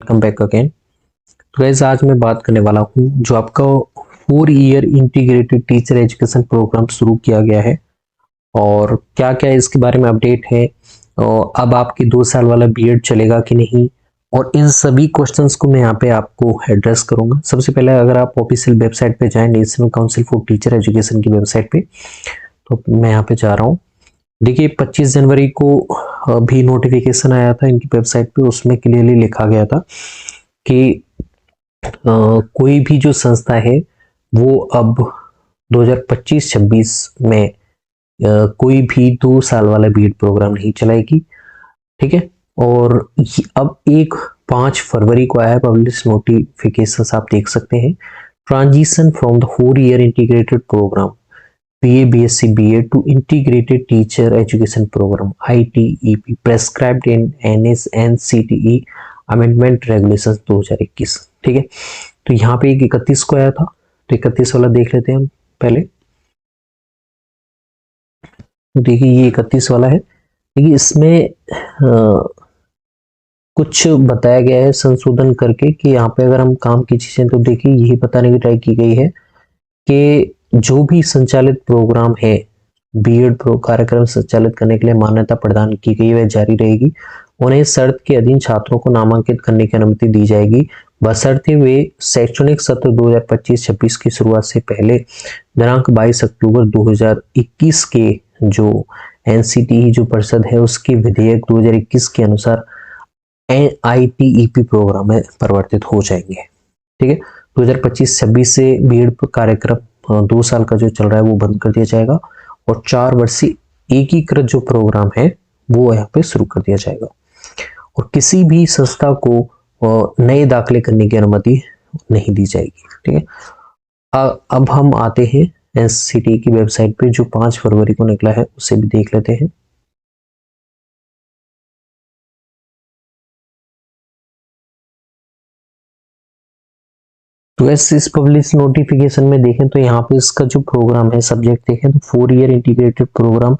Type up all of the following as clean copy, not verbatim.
Welcome back again. तो guys आज मैं बात करने वाला हूँ जो आपका 4 year integrated teacher education programme शुरू किया गया है और क्या क्या इसके बारे में अपडेट है। और अब आपके 2 साल वाला बीएड चलेगा कि नहीं, और इन सभी क्वेश्चंस को मैं यहाँ पे आपको एड्रेस करूंगा। सबसे पहले अगर आप ऑफिशियल वेबसाइट पे जाएं, national council for teacher education की वेबसाइट पे, तो मैं यहाँ पे जा रहा हूँ। देखिए 25 जनवरी को भी नोटिफिकेशन आया था इनकी वेबसाइट पे, उसमें क्लियरली लिखा गया था कि कोई भी जो संस्था है वो अब 2025-26 में कोई भी 2 साल वाला बीएड प्रोग्राम नहीं चलाएगी। ठीक है, और अब 5 फरवरी को आया है पब्लिश नोटिफिकेशन, आप देख सकते हैं। Transition from the 4 year integrated programme BA BSc BEd to integrated teacher education program ITEP prescribed in NCTE amendment regulations 2021। ठीक है, तो यहाँ पे 31 को आया था, तो 31 वाला देख लेते हैं हम पहले। देखिए ये 31 वाला है। देखिए इसमें कुछ बताया गया है संशोधन करके कि यहाँ पे अगर हम काम की चीजें, तो देखिए यही बताने की ट्राई की गई है कि जो भी संचालित प्रोग्राम है बीएड कार्यक्रम संचालित करने के लिए मान्यता प्रदान की गई वह जारी रहेगी। उन्हें शर्त के अधीन छात्रों को नामांकित करने की अनुमति दी जाएगी, बशर्ते वे शैक्षणिक सत्र 2025-26 की शुरुआत से पहले दिनांक 22 अक्टूबर 2021 के जो एनसीटीई जो परिषद है उसके विधेयक 2021 के अनुसार ITEP प्रोग्राम में परिवर्तित हो जाएंगे। ठीक है, 2025-26 से बीएड कार्यक्रम 2 साल का जो चल रहा है वो बंद कर दिया जाएगा और 4 वर्षीय एकीकृत जो प्रोग्राम है वो यहाँ पे शुरू कर दिया जाएगा। और किसी भी संस्था को नए दाखिले करने की अनुमति नहीं दी जाएगी। ठीक है, अब हम आते हैं एनसीटी की वेबसाइट पे जो 5 फरवरी को निकला है, उसे भी देख लेते हैं। तो वैसे इस पब्लिश नोटिफिकेशन में देखें तो यहाँ पे इसका जो प्रोग्राम है सब्जेक्ट देखें तो 4 year integrated programme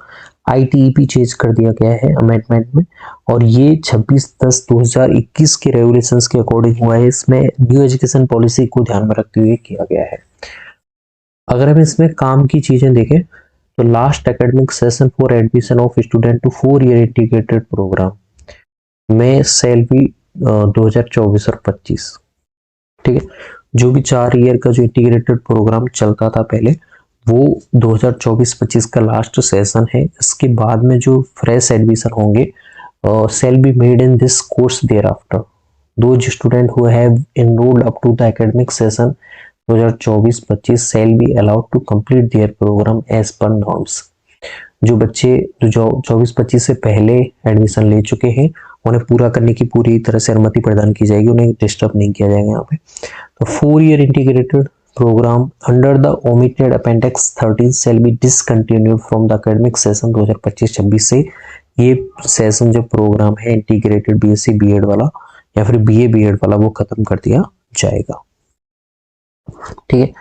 ITEP change कर दिया गया है अमेंडमेंट में, और ये 26/10/2021 के रेगुलेशंस के अकॉर्डिंग हुआ है। इसमें न्यू एजुकेशन पॉलिसी को ध्यान में रखते हुए किया गया है। अगर हम इसमें काम की चीजें देखें तो last academic session for admission of student to 4 year integrated programme में सेल भी 2024 और 25। ठीक है, जो भी 4 ईयर का जो इंटीग्रेटेड प्रोग्राम चलता था पहले वो 2024-25 का लास्ट सेशन है। इसके बाद में जो फ्रेश एडमिशन होंगे shall be made in this course thereafter. Those students who have enrolled up to the academic session 2024-25 shall be allowed to complete their program as per norms. जो बच्चे जो 24-25 से पहले एडमिशन ले चुके हैं उन्हें पूरा करने की पूरी तरह से अनुमति प्रदान की जाएगी, उन्हें डिस्टर्ब नहीं किया जाएगा यहाँ पे। तो 4 year integrated programme under the omitted appendix 13 shall be discontinued from the academic session 2025-26 से ये सेशन जो प्रोग्राम है इंटीग्रेटेड BSc BEd वाला या फिर BA BEd वाला वो खत्म कर दिया जाएगा। ठीक है,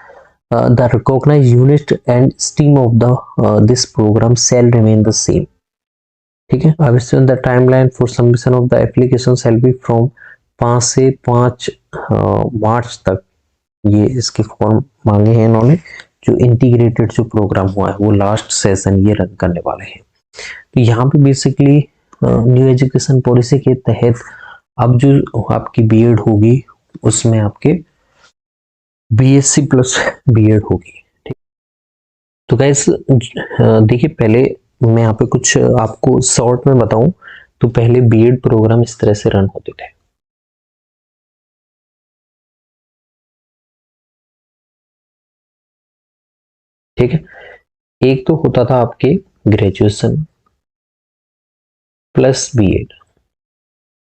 the recognized unit and stream of the this program shall remain the same. ठीक है, अब इसमें the timeline for submission of the application shall be from 5 से 5 मार्च तक। ये इसके फॉर्म मांगे हैं इन्होंने। जो इंटीग्रेटेड जो प्रोग्राम हुआ है वो लास्ट सेशन ये रन करने वाले हैं। तो यहाँ पे बेसिकली न्यू एजुकेशन पॉलिसी के तहत अब जो आपकी बीएड होगी उसमें आपके BSc प्लस BEd होगी। ठीक, तो गाइस देखिए पहले मैं यहाँ पे कुछ आपको शॉर्ट में बताऊं तो पहले बीएड प्रोग्राम इस तरह से रन होते थे। ठीक है, एक तो होता था आपके ग्रेजुएशन प्लस BEd,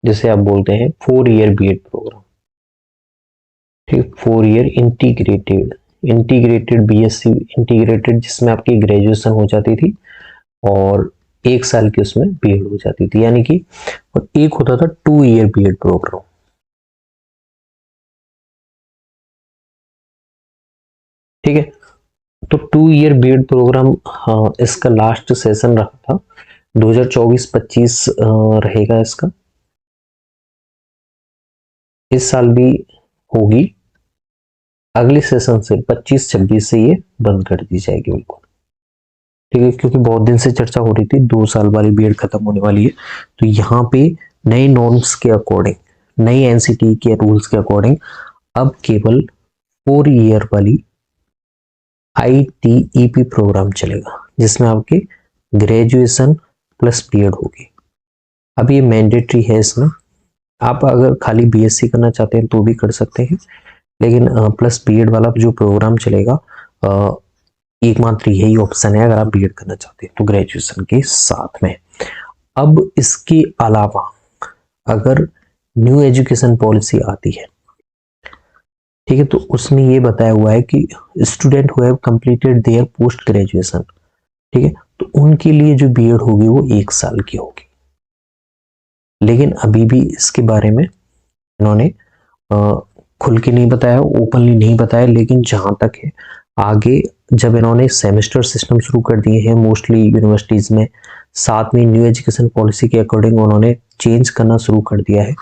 जिसे आप बोलते हैं 4 ईयर BEd प्रोग्राम। ठीक, 4 ईयर इंटीग्रेटेड BSc इंटीग्रेटेड जिसमें आपकी ग्रेजुएशन हो जाती थी और 1 साल की उसमें BEd हो जाती थी, यानी कि और एक होता था 2 ईयर BEd प्रोग्राम। ठीक है, तो 2 ईयर BEd प्रोग्राम इसका लास्ट सेशन रहा था 2024-25 रहेगा इसका। इस साल भी होगी, अगले सेशन से 25-26 से ये बंद कर दी जाएगी बिल्कुल, ठीक है। क्योंकि बहुत दिन से चर्चा हो रही थी 2 साल वाली बीएड खत्म होने वाली है, तो यहाँ पे नए नॉर्म्स के अकॉर्डिंग, नई एनसीटी के रूल्स के अकॉर्डिंग अब केवल 4 ईयर वाली ITEP प्रोग्राम चलेगा, जिसमें आपके ग्रेजुएशन प्लस बीएड होगी। अब ये मैंडेटरी है, इसमें आप अगर खाली बीएससी करना चाहते हैं तो भी कर सकते हैं, लेकिन प्लस बीएड वाला जो प्रोग्राम चलेगा, एकमात्र यही ऑप्शन है अगर आप बीएड करना चाहते हैं तो ग्रेजुएशन के साथ में। अब इसके अलावा अगर न्यू एजुकेशन पॉलिसी आती है, ठीक है, तो उसमें ये बताया हुआ है कि student who have completed there post graduation, ठीक है, तो उनके लिए जो बीएड होगी वो 1 साल की होगी। लेकिन अभी भी इसके बारे में इन्होंने खुल के नहीं बताया, ओपनली नहीं बताया, लेकिन जहां तक है आगे जब इन्होंने सेमेस्टर सिस्टम शुरू कर दिए हैं मोस्टली यूनिवर्सिटीज में, साथ में न्यू एजुकेशन पॉलिसी के अकॉर्डिंग उन्होंने चेंज करना शुरू कर दिया है,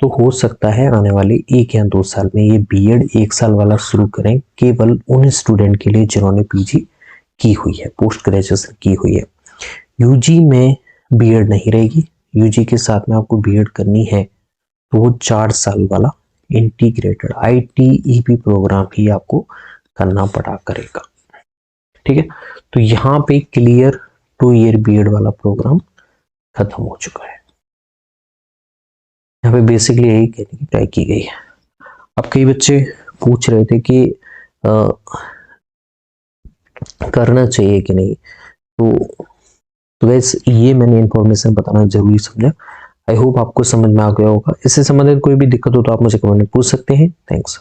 तो हो सकता है आने वाले 1 या 2 साल में ये बीएड 1 साल वाला शुरू करें केवल उन स्टूडेंट के लिए जिन्होंने पीजी की हुई है, पोस्ट ग्रेजुएशन की हुई है। यूजी में बीएड नहीं रहेगी, यूजी के साथ में आपको बीएड करनी है तो वो 4 साल वाला इंटीग्रेटेड ITEP प्रोग्राम ही आपको करना पड़ा करेगा, ठीक है। तो यहाँ पे क्लियर 2 ईयर बीएड वाला प्रोग्राम खत्म हो चुका है। यहाँ पे बेसिकली यही कहने की ट्राई की गई है। अब कई बच्चे पूछ रहे थे कि करना चाहिए कि नहीं, तो वैस ये मैंने इन्फॉर्मेशन बताना जरूरी समझा। आई होप आपको समझ में आ गया होगा। इससे संबंधित कोई भी दिक्कत हो तो आप मुझे कमेंट में पूछ सकते हैं। थैंक्स।